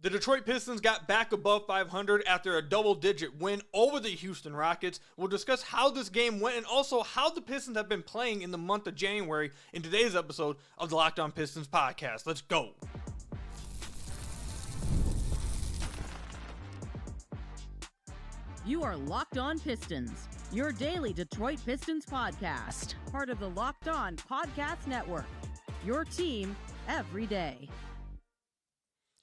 The Detroit Pistons got back above 500 after a double-digit win over the Houston Rockets. We'll discuss how this game went and also how the Pistons have been playing in the month of January in today's episode of the Locked On Pistons podcast. Let's go. You are Locked On Pistons, your daily Detroit Pistons podcast, part of the Locked On Podcast Network, your team every day.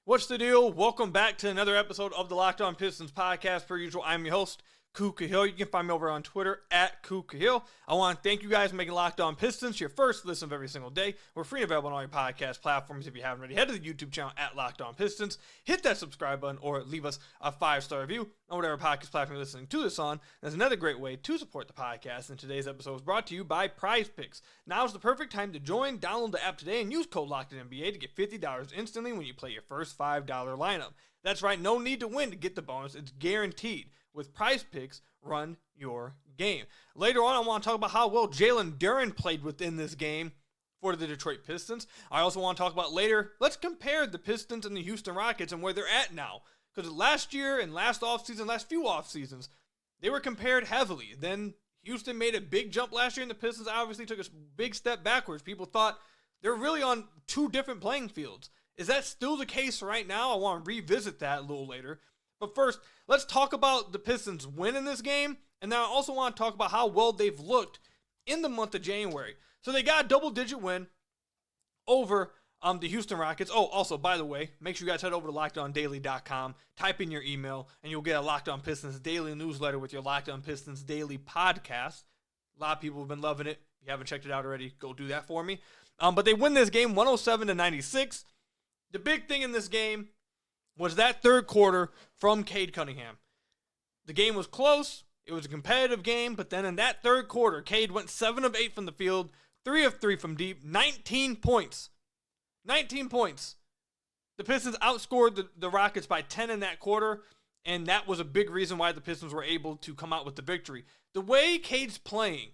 What's the deal? Welcome back to another episode of the Locked On Pistons podcast. Per usual, I'm your host, Kuka Hill. You can find me over on Twitter at Kuka Hill. I want to thank you guys for making Locked On Pistons your first listen of every single day. We're free and available on all your podcast platforms. If you haven't already, head to the YouTube channel at Locked On Pistons. Hit that subscribe button or leave us a 5-star review on whatever podcast platform you're listening to this on. That's another great way to support the podcast. And today's episode is brought to you by Prize Picks. Now is the perfect time to join. Download the app today and use code LOCKEDNBA to get $50 instantly when you play your first $5 lineup. That's right, no need to win to get the bonus. It's guaranteed. With Prize Picks, run your game. Later on, I want to talk about how well Jalen Duren played within this game for the Detroit Pistons. I also want to talk about later, let's compare the Pistons and the Houston Rockets and where they're at now. Because last year and last few off seasons, they were compared heavily. Then Houston made a big jump last year, and the Pistons obviously took a big step backwards. People thought they're really on two different playing fields. Is that still the case right now? I want to revisit that a little later. But first, let's talk about the Pistons' win in this game, and then I also want to talk about how well they've looked in the month of January. So they got a double-digit win over the Houston Rockets. Oh, also, by the way, make sure you guys head over to LockedOnDaily.com, type in your email, and you'll get a Locked On Pistons daily newsletter with your Locked On Pistons daily podcast. A lot of people have been loving it. If you haven't checked it out already, go do that for me. But they win this game 107-96. The big thing in this game was that third quarter from Cade Cunningham. The game was close. It was a competitive game, but then in that third quarter, Cade went 7 of 8 from the field, 3 of 3 from deep, 19 points. 19 points. The Pistons outscored the Rockets by 10 in that quarter, and that was a big reason why the Pistons were able to come out with the victory. The way Cade's playing,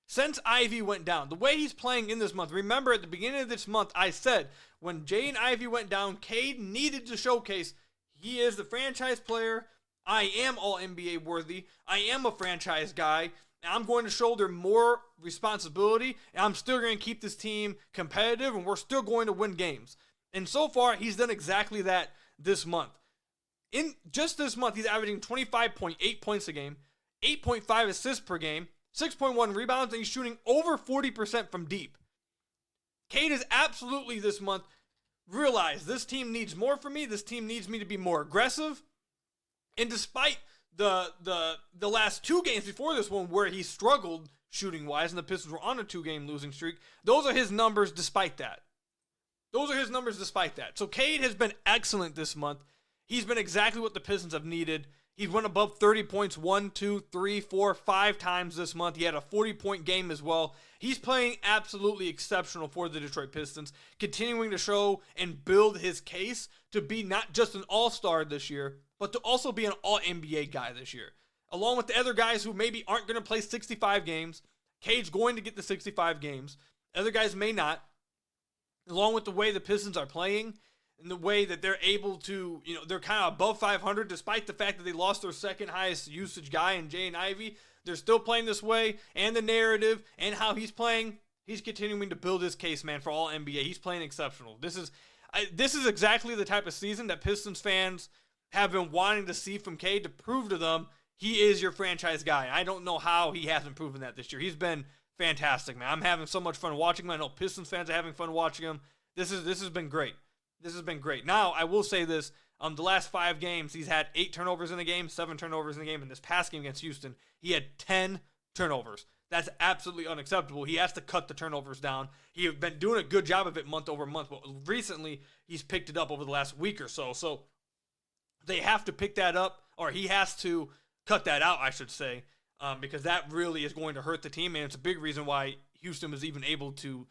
since Ivy went down, the way he's playing in this month, remember at the beginning of this month, I said when Jay and Ivy went down, Cade needed to showcase he is the franchise player. I am all NBA worthy. I am a franchise guy. And I'm going to shoulder more responsibility, and I'm still going to keep this team competitive, and we're still going to win games. And so far, he's done exactly that this month. In just this month, he's averaging 25.8 points a game, 8.5 assists per game, 6.1 rebounds, and he's shooting over 40% from deep. Cade has absolutely this month realized this team needs more from me. This team needs me to be more aggressive. And despite the last two games before this one where he struggled shooting-wise and the Pistons were on a 2-game losing streak, those are his numbers despite that. So Cade has been excellent this month. He's been exactly what the Pistons have needed. He went above 30 points 1, 2, 3, 4, 5 times this month. He had a 40-point game as well. He's playing absolutely exceptional for the Detroit Pistons, continuing to show and build his case to be not just an all-star this year, but to also be an all-NBA guy this year. Along with the other guys who maybe aren't going to play 65 games, Cade's going to get the 65 games. Other guys may not. Along with the way the Pistons are playing, and the way that they're able to, they're kind of above 500 despite the fact that they lost their second highest usage guy in Jay and Ivy. They're still playing this way, and the narrative and how he's playing, he's continuing to build his case, man, for all NBA. He's playing exceptional. This is exactly the type of season that Pistons fans have been wanting to see from Cade to prove to them he is your franchise guy. I don't know how he hasn't proven that this year. He's been fantastic, man. I'm having so much fun watching him. I know Pistons fans are having fun watching him. This has been great. This has been great. Now, I will say this. The last 5 games, he's had 8 turnovers in the game, 7 turnovers in the game. In this past game against Houston, he had 10 turnovers. That's absolutely unacceptable. He has to cut the turnovers down. He's been doing a good job of it month over month, but recently he's picked it up over the last week or so. So they have to pick that up, or he has to cut that out, I should say, because that really is going to hurt the team, and it's a big reason why Houston was even able to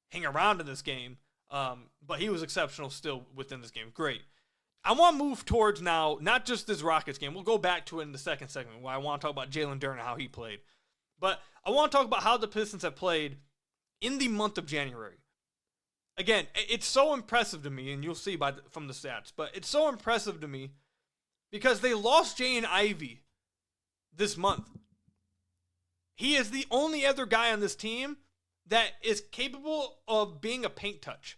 hang around in this game. But he was exceptional still within this game. Great. I want to move towards now, not just this Rockets game. We'll go back to it in the second segment where I want to talk about Jalen Duren and how he played. But I want to talk about how the Pistons have played in the month of January. again, it's so impressive to me, and you'll see from the stats, but it's so impressive to me because they lost Jaden Ivey this month. He is the only other guy on this team that is capable of being a paint touch.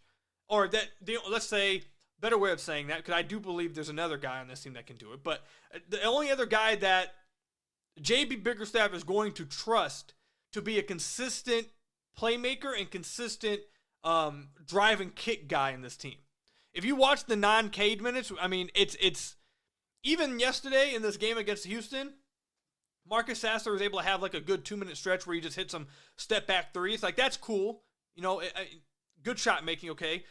Or that, let's say, better way of saying that, because I do believe there's another guy on this team that can do it, but the only other guy that JB Bickerstaff is going to trust to be a consistent playmaker and consistent drive and kick guy in this team. If you watch the non-Cade minutes, I mean, it's even yesterday in this game against Houston, Marcus Sasser was able to have like a good 2-minute stretch where he just hit some step back threes. Like, that's cool. You know, good shot making, okay?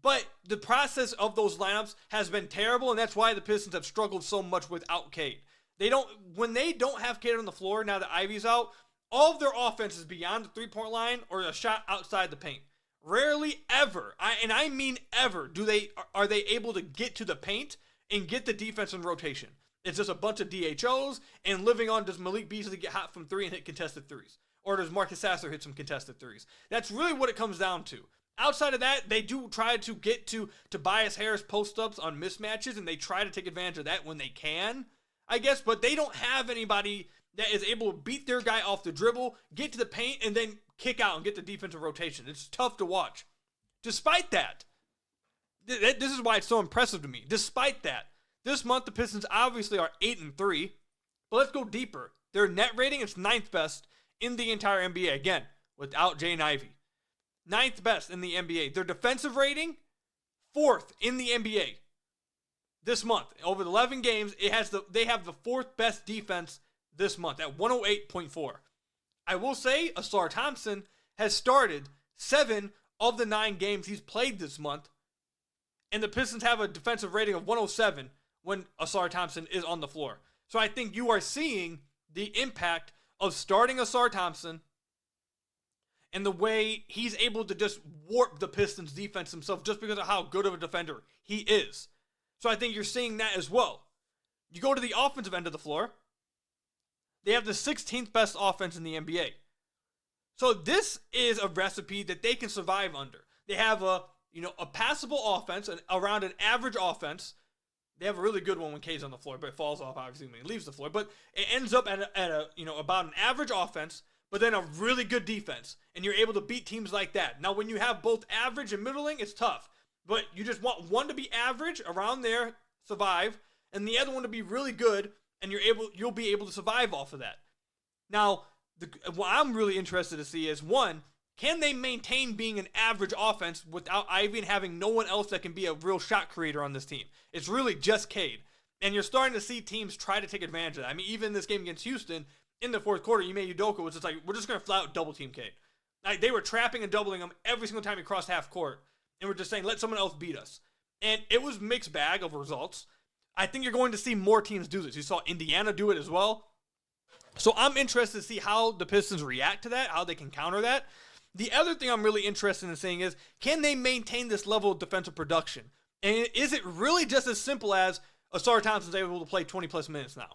But the process of those lineups has been terrible, and that's why the Pistons have struggled so much without Cade. When they don't have Cade on the floor, now that Ivy's out, all of their offense is beyond the three-point line or a shot outside the paint. Rarely ever, and I mean ever, are they able to get to the paint and get the defense in rotation. It's just a bunch of DHOs and living on, does Malik Beasley get hot from three and hit contested threes? Or does Marcus Sasser hit some contested threes? That's really what it comes down to. Outside of that, they do try to get to Tobias Harris post-ups on mismatches, and they try to take advantage of that when they can, I guess, but they don't have anybody that is able to beat their guy off the dribble, get to the paint, and then kick out and get the defensive rotation. It's tough to watch. Despite that, this is why it's so impressive to me. Despite that, this month the Pistons obviously are 8-3, but let's go deeper. Their net rating is 9th best in the entire NBA, again, without Jaden Ivey. 9th best in the NBA. Their defensive rating, 4th in the NBA. This month, over the 11 games, they have the 4th best defense this month at 108.4. I will say Ausar Thompson has started 7 of the 9 games he's played this month, and the Pistons have a defensive rating of 107 when Ausar Thompson is on the floor. So I think you are seeing the impact of starting Ausar Thompson and the way he's able to just warp the Pistons defense himself just because of how good of a defender he is. So I think you're seeing that as well. You go to the offensive end of the floor, they have the 16th best offense in the NBA. So this is a recipe that they can survive under. They have a passable offense, around an average offense. They have a really good one when Cade's on the floor, but it falls off obviously when he leaves the floor. But it ends up at about an average offense, but then a really good defense, and you're able to beat teams like that. Now, when you have both average and middling, it's tough. But you just want one to be average, around there, survive, and the other one to be really good, and you'll be able to survive off of that. Now, what I'm really interested to see is, one, can they maintain being an average offense without Ivy and having no one else that can be a real shot creator on this team? It's really just Cade. And you're starting to see teams try to take advantage of that. I mean, even in this game against Houston, in the fourth quarter, Ime Udoka was just like, we're just going to flat out double team Cade. Like, they were trapping and doubling him every single time he crossed half court. And we're just saying, let someone else beat us. And it was a mixed bag of results. I think you're going to see more teams do this. You saw Indiana do it as well. So I'm interested to see how the Pistons react to that, how they can counter that. The other thing I'm really interested in seeing is, can they maintain this level of defensive production? And is it really just as simple as Ausar Thompson's able to play 20-plus minutes now?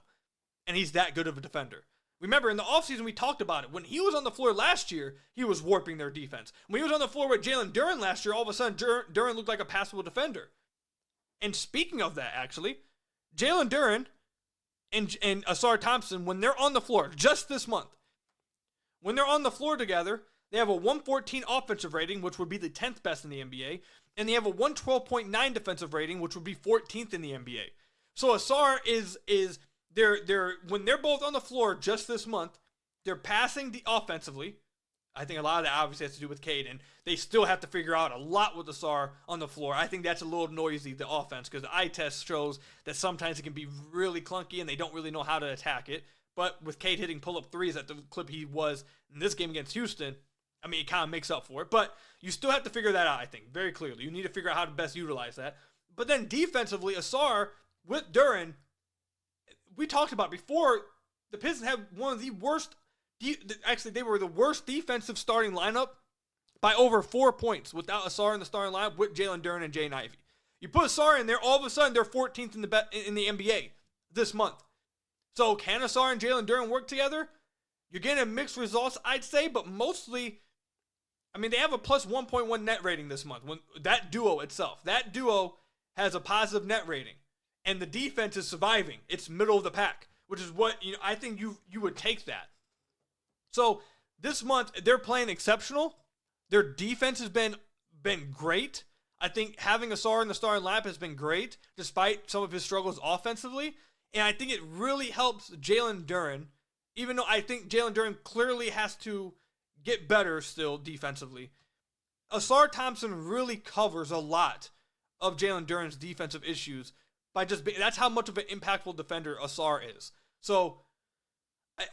And he's that good of a defender. Remember, in the offseason, we talked about it. When he was on the floor last year, he was warping their defense. When he was on the floor with Jalen Duren last year, all of a sudden, Duren looked like a passable defender. And speaking of that, actually, Jalen Duren and Ausar Thompson, when they're on the floor, just this month, when they're on the floor together, they have a 114 offensive rating, which would be the 10th best in the NBA, and they have a 112.9 defensive rating, which would be 14th in the NBA. So Ausar they're when they're both on the floor just this month, they're passing offensively. I think a lot of that obviously has to do with Cade, and they still have to figure out a lot with Ausar on the floor. I think that's a little noisy, the offense, because the eye test shows that sometimes it can be really clunky and they don't really know how to attack it. But with Cade hitting pull-up threes at the clip he was in this game against Houston, I mean, it kind of makes up for it. But you still have to figure that out, I think, very clearly. You need to figure out how to best utilize that. But then defensively, Ausar with Duren, we talked about before, the Pistons have one of the worst, actually they were the worst defensive starting lineup by over 4 points without Ausar in the starting lineup with Jalen Duren and Jaden Ivey. You put Ausar in there, all of a sudden they're 14th in the NBA this month. So can Ausar and Jalen Duren work together? You're getting mixed results, I'd say, but mostly I mean, they have a plus 1.1 net rating this month. When that duo has a positive net rating, and the defense is surviving. It's middle of the pack, which is what I think you would take that. So this month they're playing exceptional. Their defense has been great. I think having Ausar in the starting lineup has been great, despite some of his struggles offensively. And I think it really helps Jalen Duren, even though I think Jalen Duren clearly has to get better still defensively. Ausar Thompson really covers a lot of Jalen Duren's defensive issues by that's how much of an impactful defender Ausar is. So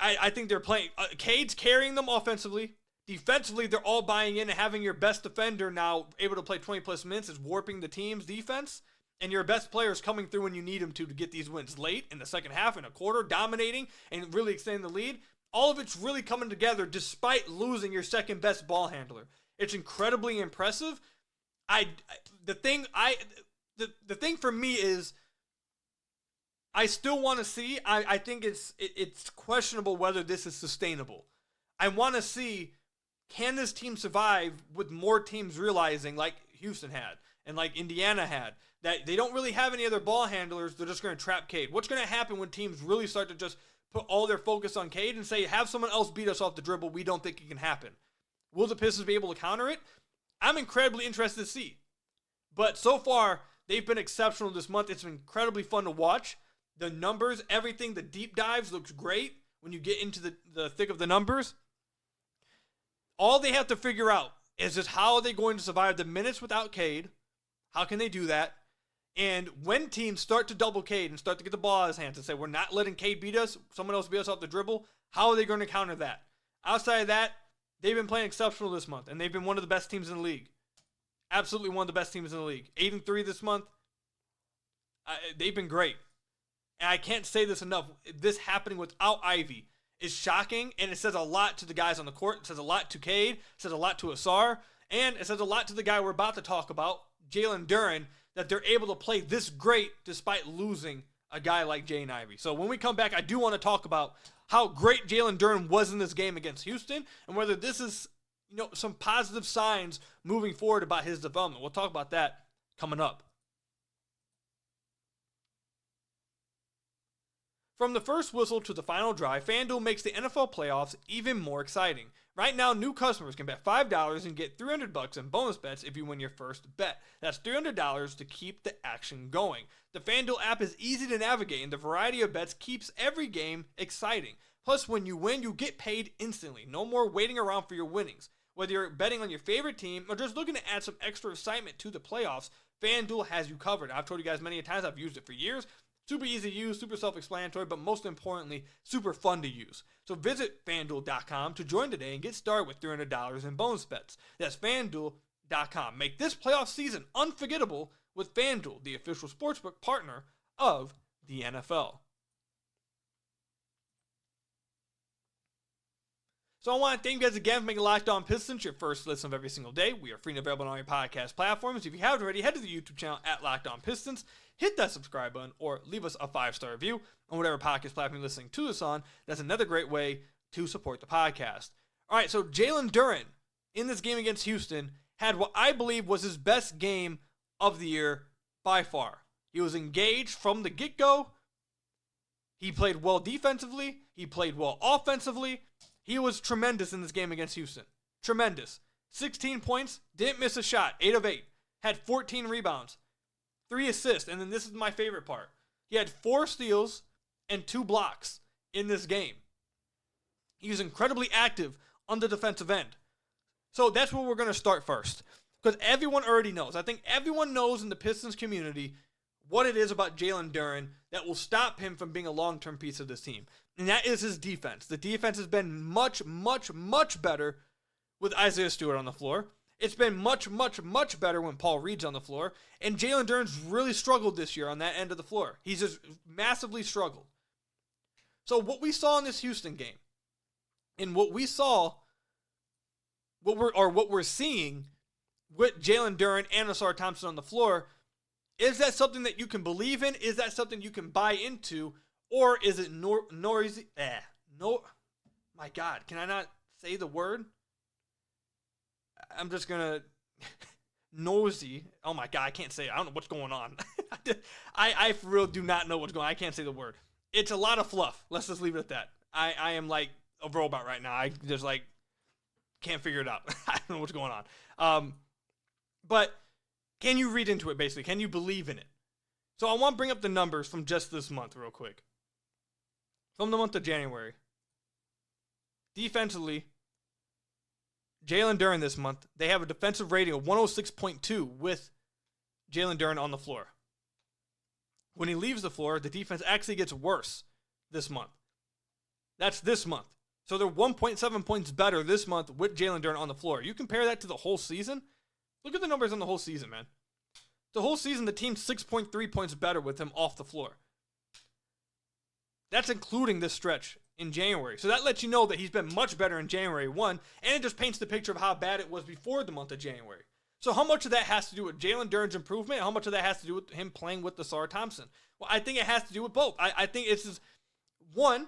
I think they're playing. Cade's carrying them offensively. Defensively, they're all buying in, and having your best defender now able to play 20-plus minutes is warping the team's defense, and your best players coming through when you need them to get these wins late in the second half, in a quarter, dominating, and really extending the lead. All of it's really coming together despite losing your second-best ball handler. It's incredibly impressive. The thing for me is I still want to see. I think it's questionable whether this is sustainable. I want to see, can this team survive with more teams realizing, like Houston had and like Indiana had, that they don't really have any other ball handlers. They're just going to trap Cade. What's going to happen when teams really start to just put all their focus on Cade and say, have someone else beat us off the dribble? We don't think it can happen. Will the Pistons be able to counter it? I'm incredibly interested to see. But so far, they've been exceptional this month. It's been incredibly fun to watch. The numbers, everything, the deep dives looks great when you get into the thick of the numbers. All they have to figure out is just how are they going to survive the minutes without Cade? How can they do that? And when teams start to double Cade and start to get the ball out of his hands and say, we're not letting Cade beat us, someone else beat us off the dribble, how are they going to counter that? Outside of that, they've been playing exceptional this month, and they've been one of the best teams in the league. Absolutely one of the best teams in the league. 8-3 this month. They've been great. And I can't say this enough. This happening without Ivy is shocking, and it says a lot to the guys on the court. It says a lot to Cade. It says a lot to Ausar. And it says a lot to the guy we're about to talk about, Jalen Duren, that they're able to play this great despite losing a guy like Jaden Ivey. So when we come back, I do want to talk about how great Jalen Duren was in this game against Houston and whether this is some positive signs moving forward about his development. We'll talk about that coming up. From the first whistle to the final drive, FanDuel makes the NFL playoffs even more exciting. Right now, new customers can bet $5 and get $300 in bonus bets if you win your first bet. That's $300 to keep the action going. The FanDuel app is easy to navigate, and the variety of bets keeps every game exciting. Plus, when you win, you get paid instantly. No more waiting around for your winnings. Whether you're betting on your favorite team or just looking to add some extra excitement to the playoffs, FanDuel has you covered. I've told you guys many times, I've used it for years. Super easy to use, super self-explanatory, but most importantly, super fun to use. So visit FanDuel.com to join today and get started with $300 in bonus bets. That's FanDuel.com. Make this playoff season unforgettable with FanDuel, the official sportsbook partner of the NFL. So I want to thank you guys again for making Locked On Pistons your first listen of every single day. We are free and available on all your podcast platforms. If you haven't already, head to the YouTube channel at Locked On Pistons. Hit that subscribe button or leave us a 5-star review on whatever podcast platform you're listening to us on. That's another great way to support the podcast. All right, so Jalen Duren in this game against Houston had what I believe was his best game of the year by far. He was engaged from the get-go. He played well defensively. He played well offensively. He was tremendous in this game against Houston. Tremendous. 16 points, didn't miss a shot, 8 of 8. Had 14 rebounds, 3 assists, and then this is my favorite part. He had 4 steals and 2 blocks in this game. He was incredibly active on the defensive end. So that's where we're going to start first. Because everyone already knows. I think everyone knows in the Pistons community what it is about Jalen Duren that will stop him from being a long-term piece of this team. And that is his defense. The defense has been much, much, much better with Isaiah Stewart on the floor. It's been much, much, much better when Paul Reed's on the floor. And Jalen Duren's really struggled this year on that end of the floor. He's just massively struggled. So what we saw in this Houston game, and what we saw, what we're seeing with Jalen Duren and Ausar Thompson on the floor, is that something that you can believe in? Is that something you can buy into? Or is it noisy? My God, can I not say the word? I'm just going to nosy. Oh my God, I can't say it. I don't know what's going on. I for real do not know what's going on. I can't say the word. It's a lot of fluff. Let's just leave it at that. I am like a robot right now. I just like can't figure it out. I don't know what's going on. But can you read into it, basically? Can you believe in it? So I want to bring up the numbers from just this month real quick. From the month of January. Defensively, Jalen Duren this month, they have a defensive rating of 106.2 with Jalen Duren on the floor. When he leaves the floor, the defense actually gets worse this month. That's this month. So they're 1.7 points better this month with Jalen Duren on the floor. You compare that to the whole season, look at the numbers on the whole season, man. The whole season, the team's 6.3 points better with him off the floor. That's including this stretch in January. So that lets you know that he's been much better in January 1, and it just paints the picture of how bad it was before the month of January. So how much of that has to do with Jalen Duren's improvement, and how much of that has to do with him playing with Ausar Thompson? Well, I think it has to do with both. I think it's just, one,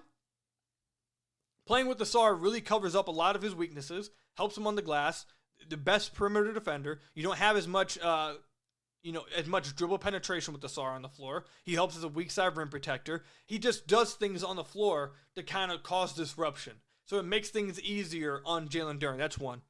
playing with Ausar really covers up a lot of his weaknesses, helps him on the glass, the best perimeter defender. You don't have as much as much dribble penetration with Ausar on the floor. He helps as a weak side rim protector. He just does things on the floor to kind of cause disruption. So it makes things easier on Jalen Duren. That's one.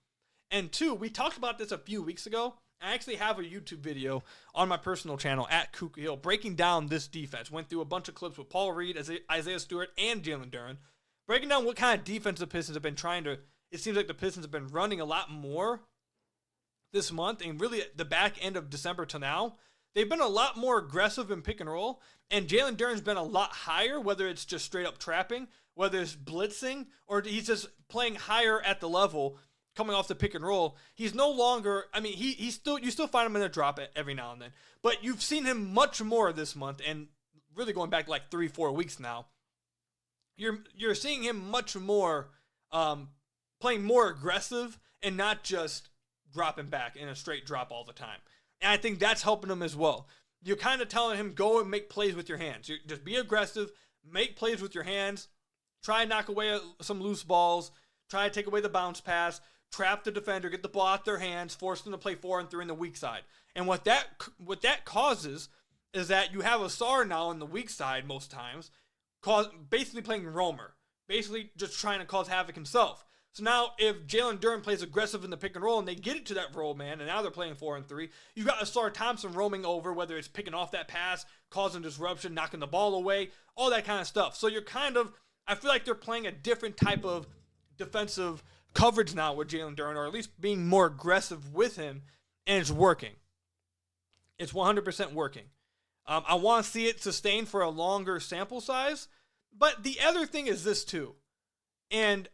And two, we talked about this a few weeks ago. I actually have a YouTube video on my personal channel at Kuka Hill breaking down this defense. Went through a bunch of clips with Paul Reed, Isaiah Stewart, and Jalen Duren. Breaking down what kind of defense the Pistons have been trying to. It seems like the Pistons have been running a lot more this month, and really at the back end of December to now, they've been a lot more aggressive in pick and roll, and Jalen Duren's been a lot higher, whether it's just straight up trapping, whether it's blitzing, or he's just playing higher at the level, coming off the pick and roll. He's no longer, I mean, you still find him in a drop every now and then, but you've seen him much more this month, and really going back like 3-4 weeks now, you're seeing him much more, playing more aggressive and not just dropping back in a straight drop all the time. And I think that's helping him as well. You're kind of telling him, go and make plays with your hands. Just be aggressive, make plays with your hands, try and knock away some loose balls, try to take away the bounce pass, trap the defender, get the ball out their hands, force them to play 4 and 3 in the weak side. And what that causes is that you have Ausar now on the weak side most times, basically playing roamer, basically just trying to cause havoc himself. So now if Jalen Duren plays aggressive in the pick and roll and they get it to that roll man, and now they're playing 4 and 3, you've got Ausar Thompson roaming over, whether it's picking off that pass, causing disruption, knocking the ball away, all that kind of stuff. So you're I feel like they're playing a different type of defensive coverage now with Jalen Duren, or at least being more aggressive with him, and it's working. It's 100% working. I want to see it sustained for a longer sample size, but the other thing is this too, and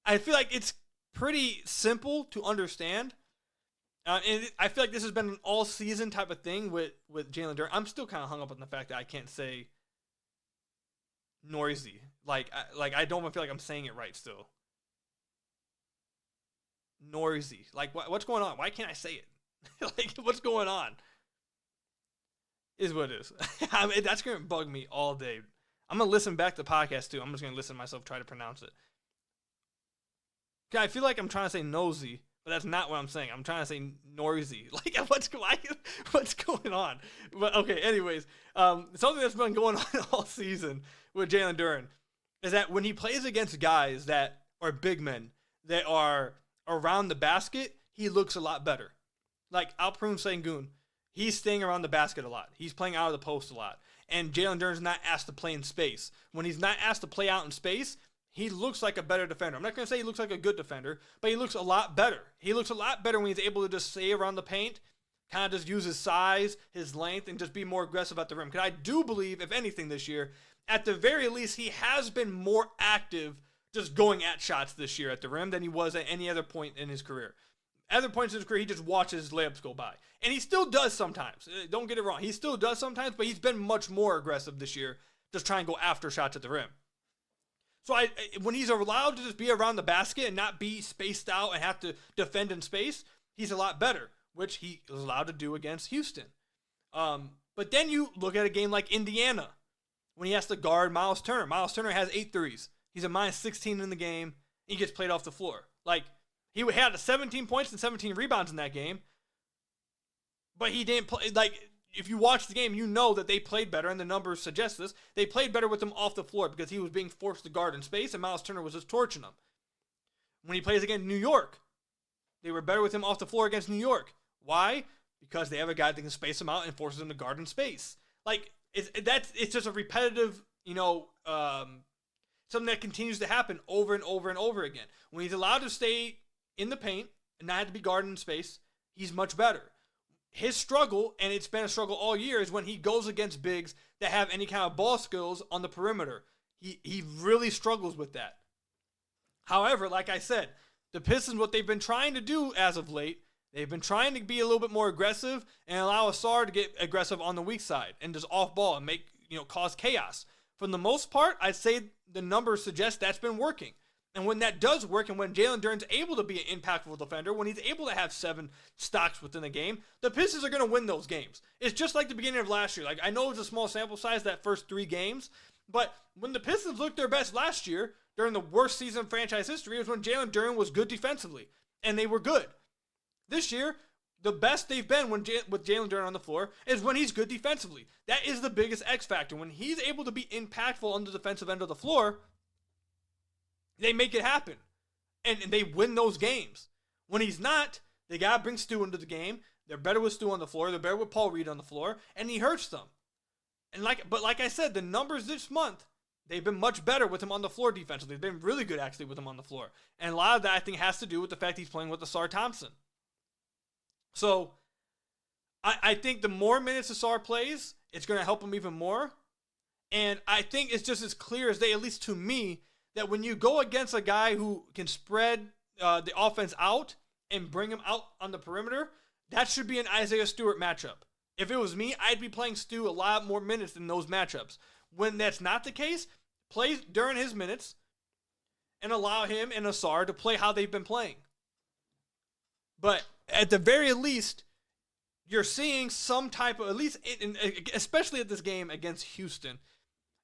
I feel like it's pretty simple to understand. And I feel like this has been an all-season type of thing with Jalen Duren. I'm still kind of hung up on the fact that I can't say noisy. Like I don't feel like I'm saying it right still. Noisy. Like, what's going on? Why can't I say it? Like, what's going on? Is what it is. I mean, that's going to bug me all day. I'm going to listen back to the podcast, too. I'm just going to listen to myself try to pronounce it. I feel like I'm trying to say nosy, but that's not what I'm saying. I'm trying to say noisy. Like, what's going on? But, okay, anyways, something that's been going on all season with Jalen Duren is that when he plays against guys that are big men, that are around the basket, he looks a lot better. Like Alperen Sengun, he's staying around the basket a lot. He's playing out of the post a lot. And Jalen Duren's not asked to play in space. When he's not asked to play out in space, he looks like a better defender. I'm not going to say he looks like a good defender, but he looks a lot better. He looks a lot better when he's able to just stay around the paint, kind of just use his size, his length, and just be more aggressive at the rim. Because I do believe, if anything this year, at the very least, he has been more active just going at shots this year at the rim than he was at any other point in his career. Other points in his career, he just watches layups go by. And he still does sometimes. Don't get it wrong. He still does sometimes, but he's been much more aggressive this year, just trying to go after shots at the rim. So when he's allowed to just be around the basket and not be spaced out and have to defend in space, he's a lot better, which he was allowed to do against Houston. But then you look at a game like Indiana, when he has to guard Miles Turner. Miles Turner has 8 threes. He's a minus 16 in the game. He gets played off the floor. Like, He had 17 points and 17 rebounds in that game, but he didn't play. Like, if you watch the game, you know that they played better, and the numbers suggest this. They played better with him off the floor because he was being forced to guard in space, and Miles Turner was just torching him. When he plays against New York, they were better with him off the floor against New York. Why? Because they have a guy that can space him out and forces him to guard in space. Like, it's just a repetitive, something that continues to happen over and over and over again. When he's allowed to stay in the paint and not have to be guarded in space, he's much better. His struggle, and it's been a struggle all year, is when he goes against bigs that have any kind of ball skills on the perimeter. He really struggles with that. However, like I said, the Pistons, what they've been trying to do as of late, they've been trying to be a little bit more aggressive and allow Asar to get aggressive on the weak side and just off ball and cause chaos. For the most part, I'd say the numbers suggest that's been working. And when that does work, and when Jalen Duren's able to be an impactful defender, when he's able to have 7 stocks within the game, the Pistons are going to win those games. It's just like the beginning of last year. Like, I know it's a small sample size, that first 3 games, but when the Pistons looked their best last year, during the worst season in franchise history, was when Jalen Duren was good defensively, and they were good. This year, the best they've been with Jalen Duren on the floor is when he's good defensively. That is the biggest X factor. When he's able to be impactful on the defensive end of the floor, they make it happen, and they win those games. When he's not, they got to bring Stu into the game. They're better with Stu on the floor. They're better with Paul Reed on the floor, and he hurts them. But like I said, the numbers this month, they've been much better with him on the floor defensively. They've been really good, actually, with him on the floor. And a lot of that, I think, has to do with the fact he's playing with Asar Thompson. So, I think the more minutes Asar plays, it's going to help him even more. And I think it's just as clear as day, at least to me, that when you go against a guy who can spread the offense out and bring him out on the perimeter, that should be an Isaiah Stewart matchup. If it was me, I'd be playing Stu a lot more minutes in those matchups. When that's not the case, play during his minutes and allow him and Asar to play how they've been playing. But at the very least, you're seeing some type of, at least, especially at this game against Houston,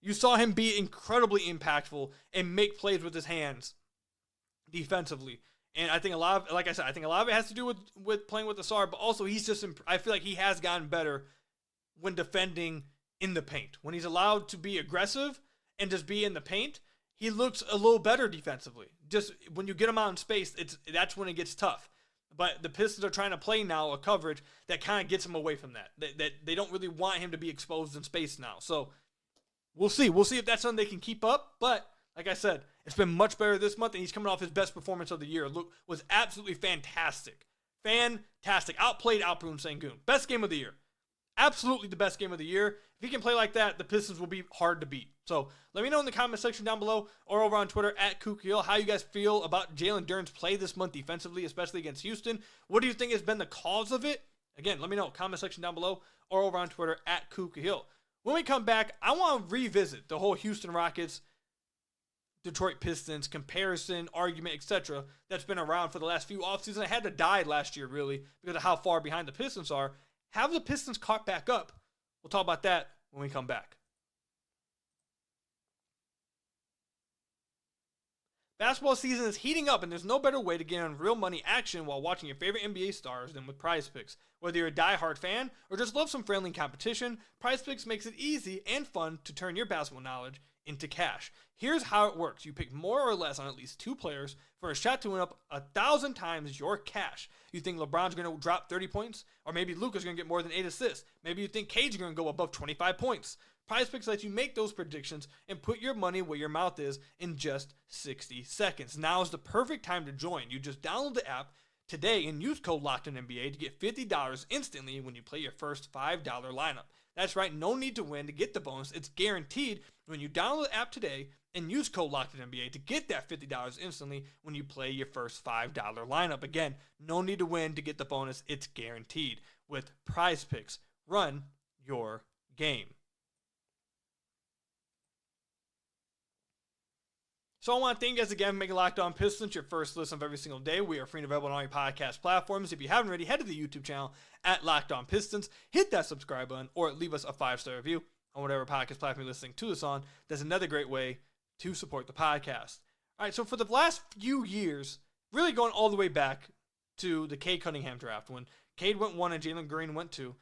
you saw him be incredibly impactful and make plays with his hands defensively. And I think a lot of it has to do with playing with Asar, but also I feel like he has gotten better when defending in the paint. When he's allowed to be aggressive and just be in the paint, he looks a little better defensively. Just when you get him out in space, that's when it gets tough. But the Pistons are trying to play now a coverage that kind of gets him away from that. That they don't really want him to be exposed in space now. So we'll see. We'll see if that's something they can keep up. But like I said, it's been much better this month, and he's coming off his best performance of the year. Was absolutely fantastic. Fantastic. Outplayed Alperen Sengun. Best game of the year. Absolutely the best game of the year. If he can play like that, the Pistons will be hard to beat. So let me know in the comment section down below or over on Twitter @KukaHill how you guys feel about Jalen Duren's play this month defensively, especially against Houston. What do you think has been the cause of it? Again, let me know. Comment section down below or over on Twitter @KukaHill. When we come back, I want to revisit the whole Houston Rockets, Detroit Pistons comparison, argument, etc. that's been around for the last few offseasons. It had to die last year, really, because of how far behind the Pistons are. Have the Pistons caught back up? We'll talk about that when we come back. Basketball season is heating up, and there's no better way to get on real money action while watching your favorite NBA stars than with Prize Picks. Whether you're a die-hard fan or just love some friendly competition, Prize Picks makes it easy and fun to turn your basketball knowledge into cash. Here's how it works. You pick more or less on at least 2 players for a shot to win up 1,000 times your cash. You think LeBron's going to drop 30 points? Or maybe Luka's going to get more than 8 assists. Maybe you think Cade's going to go above 25 points. Prize Picks lets you make those predictions and put your money where your mouth is in just 60 seconds. Now is the perfect time to join. You just download the app today and use code LOCKEDONNBA to get $50 instantly when you play your first $5 lineup. That's right, no need to win to get the bonus. It's guaranteed when you download the app today and use code LOCKEDONNBA to get that $50 instantly when you play your first $5 lineup. Again, no need to win to get the bonus. It's guaranteed. With Prize Picks, run your game. So I want to thank you guys again for making Locked On Pistons your first listen of every single day. We are free and available on all your podcast platforms. If you haven't already, head to the YouTube channel @Locked On Pistons. Hit that subscribe button or leave us a 5-star review on whatever podcast platform you're listening to this on. That's another great way to support the podcast. All right, so for the last few years, really going all the way back to the Cade Cunningham draft when Cade went 1 and Jalen Duren went 2.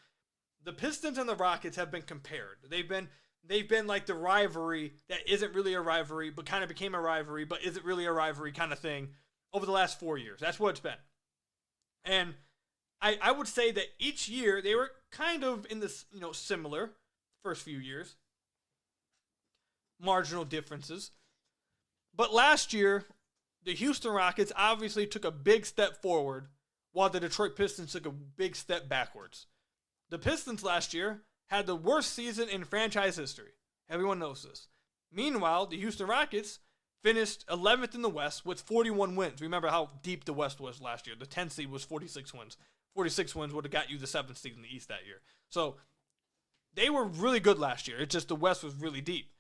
The Pistons and the Rockets have been compared. They've been like the rivalry that isn't really a rivalry, but kind of became a rivalry, but isn't really a rivalry kind of thing over the last 4 years. That's what it's been. And I would say that each year they were kind of in this, similar first few years. Marginal differences. But last year, the Houston Rockets obviously took a big step forward, while the Detroit Pistons took a big step backwards. The Pistons last year had the worst season in franchise history. Everyone knows this. Meanwhile, the Houston Rockets finished 11th in the West with 41 wins. Remember how deep the West was last year. The 10th seed was 46 wins. 46 wins would have got you the 7th seed in the East that year. So they were really good last year. It's just the West was really deep.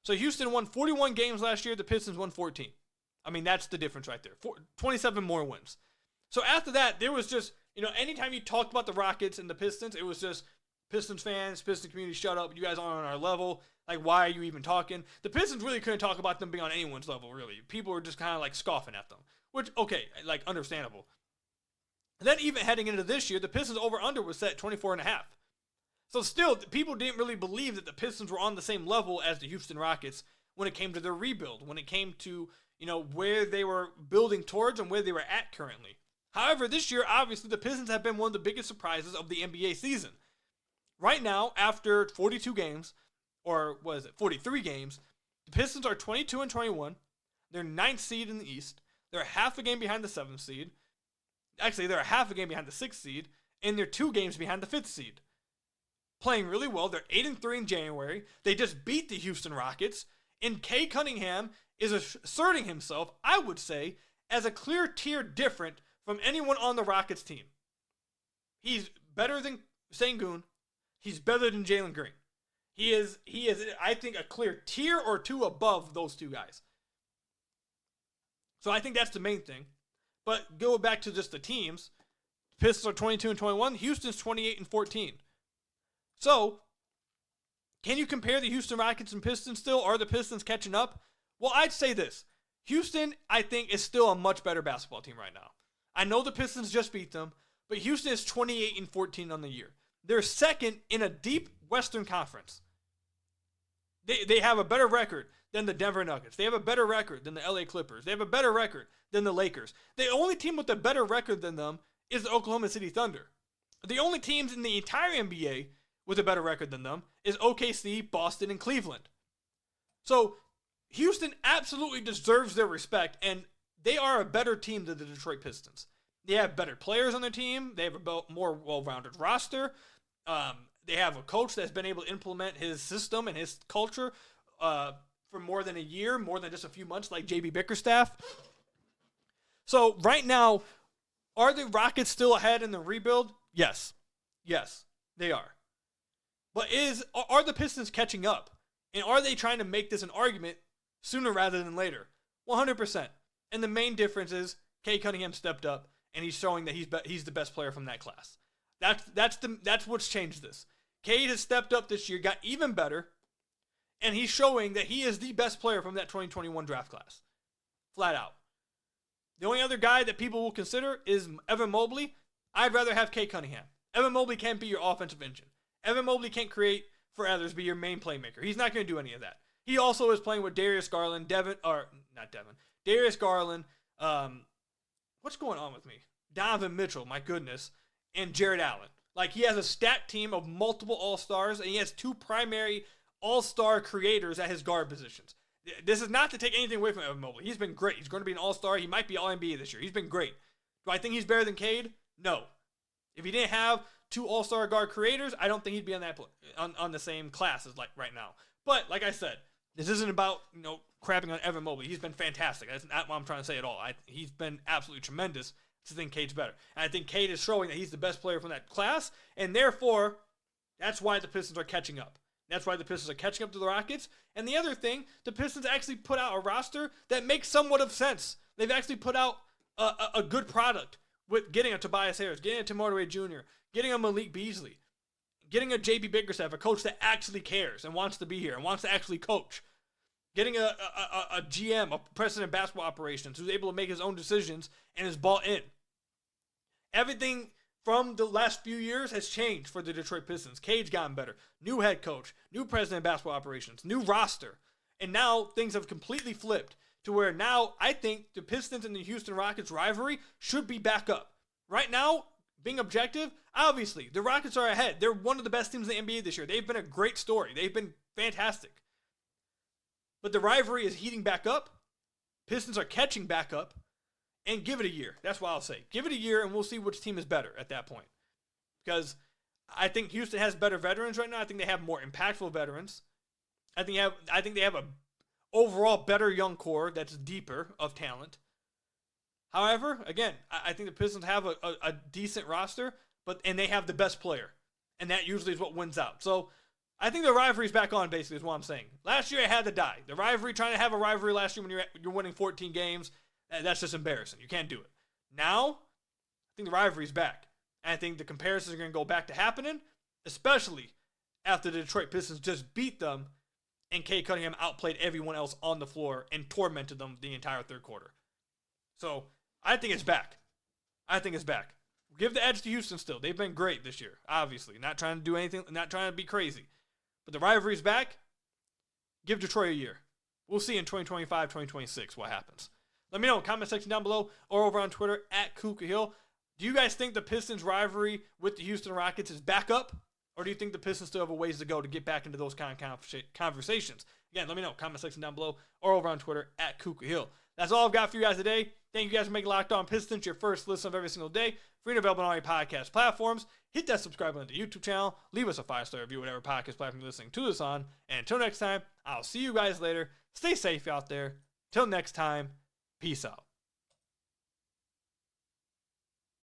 So Houston won 41 games last year. The Pistons won 14. I mean, that's the difference right there. 27 more wins. So after that, there was just, anytime you talked about the Rockets and the Pistons, it was just Pistons fans, Pistons community, shut up. You guys aren't on our level. Like, why are you even talking? The Pistons really couldn't talk about them being on anyone's level, really. People were just kind of like scoffing at them, which, okay, like understandable. And then even heading into this year, the Pistons over-under was set at 24.5. So still, people didn't really believe that the Pistons were on the same level as the Houston Rockets when it came to their rebuild, when it came to, where they were building towards and where they were at currently. However, this year, obviously, the Pistons have been one of the biggest surprises of the NBA season. Right now, after 42 games, or what is it, 43 games, the Pistons are 22-21. They're 9th seed in the East. They're half a game behind the 7th seed. Actually, they're a half a game behind the 6th seed, and they're 2 games behind the 5th seed. Playing really well. They're 8-3 in January. They just beat the Houston Rockets, and Cade Cunningham is asserting himself, I would say, as a clear tier different from anyone on the Rockets team. He's better than Sengun. He's better than Jalen Duren. He is, I think, a clear tier or 2 above those 2 guys. So I think that's the main thing. But go back to just the teams. Pistons are 22-21. Houston's 28-14. So, can you compare the Houston Rockets and Pistons still? Are the Pistons catching up? Well, I'd say this. Houston, I think, is still a much better basketball team right now. I know the Pistons just beat them, but Houston is 28-14 on the year. They're second in a deep Western Conference. They have a better record than the Denver Nuggets. They have a better record than the LA Clippers. They have a better record than the Lakers. The only team with a better record than them is the Oklahoma City Thunder. The only teams in the entire NBA with a better record than them is OKC, Boston, and Cleveland. So Houston absolutely deserves their respect, and they are a better team than the Detroit Pistons. They have better players on their team. They have a more well-rounded roster. They have a coach that's been able to implement his system and his culture for more than a year, more than just a few months, like JB Bickerstaff. So right now, are the Rockets still ahead in the rebuild? Yes. Yes, they are. But are the Pistons catching up? And are they trying to make this an argument sooner rather than later? 100%. And the main difference is Cade Cunningham stepped up, and he's showing that he's the best player from that class. That's what's changed this. Cade has stepped up this year, got even better, and he's showing that he is the best player from that 2021 draft class. Flat out. The only other guy that people will consider is Evan Mobley. I'd rather have Cade Cunningham. Evan Mobley can't be your offensive engine. Evan Mobley can't create for others, be your main playmaker. He's not going to do any of that. He also is playing with Darius Garland, Darius Garland, what's going on with me? Donovan Mitchell, my goodness, and Jared Allen. Like, he has a stacked team of multiple all-stars, and he has 2 primary all-star creators at his guard positions. This is not to take anything away from Evan Mobley. He's been great. He's going to be an all-star. He might be all-NBA this year. He's been great. Do I think he's better than Cade? No. If he didn't have 2 all-star guard creators, I don't think he'd be on the same class as like right now. But like I said, this isn't about crapping on Evan Mobley. He's been fantastic. That's not what I'm trying to say at all. He's been absolutely tremendous. I think Cade's better. And I think Cade is showing that he's the best player from that class, and therefore, that's why the Pistons are catching up. That's why the Pistons are catching up to the Rockets. And the other thing, the Pistons actually put out a roster that makes somewhat of sense. They've actually put out a good product with getting a Tobias Harris, getting a Tim Hardaway Jr., getting a Malik Beasley, getting a JB Bickerstaff, a coach that actually cares and wants to be here and wants to actually coach, getting a GM, a president of basketball operations, who's able to make his own decisions and is bought in. Everything from the last few years has changed for the Detroit Pistons. Cade's gotten better. New head coach, new president of basketball operations, new roster. And now things have completely flipped to where now I think the Pistons and the Houston Rockets rivalry should be back up. Right now, being objective, obviously, the Rockets are ahead. They're one of the best teams in the NBA this year. They've been a great story. They've been fantastic. But the rivalry is heating back up. Pistons are catching back up. And give it a year. That's what I'll say. Give it a year, and we'll see which team is better at that point. Because I think Houston has better veterans right now. I think they have more impactful veterans. I think they have a overall better young core that's deeper of talent. However, again, I think the Pistons have a decent roster, and they have the best player. And that usually is what wins out. So I think the rivalry's back on, basically, is what I'm saying. Last year, it had to die. The rivalry, trying to have a rivalry last year when you're winning 14 games, that's just embarrassing. You can't do it. Now, I think the rivalry's back. And I think the comparisons are going to go back to happening, especially after the Detroit Pistons just beat them and Cade Cunningham outplayed everyone else on the floor and tormented them the entire third quarter. So, I think it's back. Give the edge to Houston still. They've been great this year, obviously. Not trying to do anything, not trying to be crazy. But the rivalry's back. Give Detroit a year. We'll see in 2025, 2026 what happens. Let me know in the comment section down below or over on Twitter at @KukaHill. Do you guys think the Pistons rivalry with the Houston Rockets is back up? Or do you think the Pistons still have a ways to go to get back into those kind of conversations? Again, let me know. Comment section down below or over on Twitter at KukaHill. That's all I've got for you guys today. Thank you guys for making Locked On Pistons your first listen of every single day. Free and available on all your podcast platforms. Hit that subscribe button to the YouTube channel. Leave us a 5-star review, whatever podcast platform you're listening to this on. And until next time, I'll see you guys later. Stay safe out there. Till next time, peace out.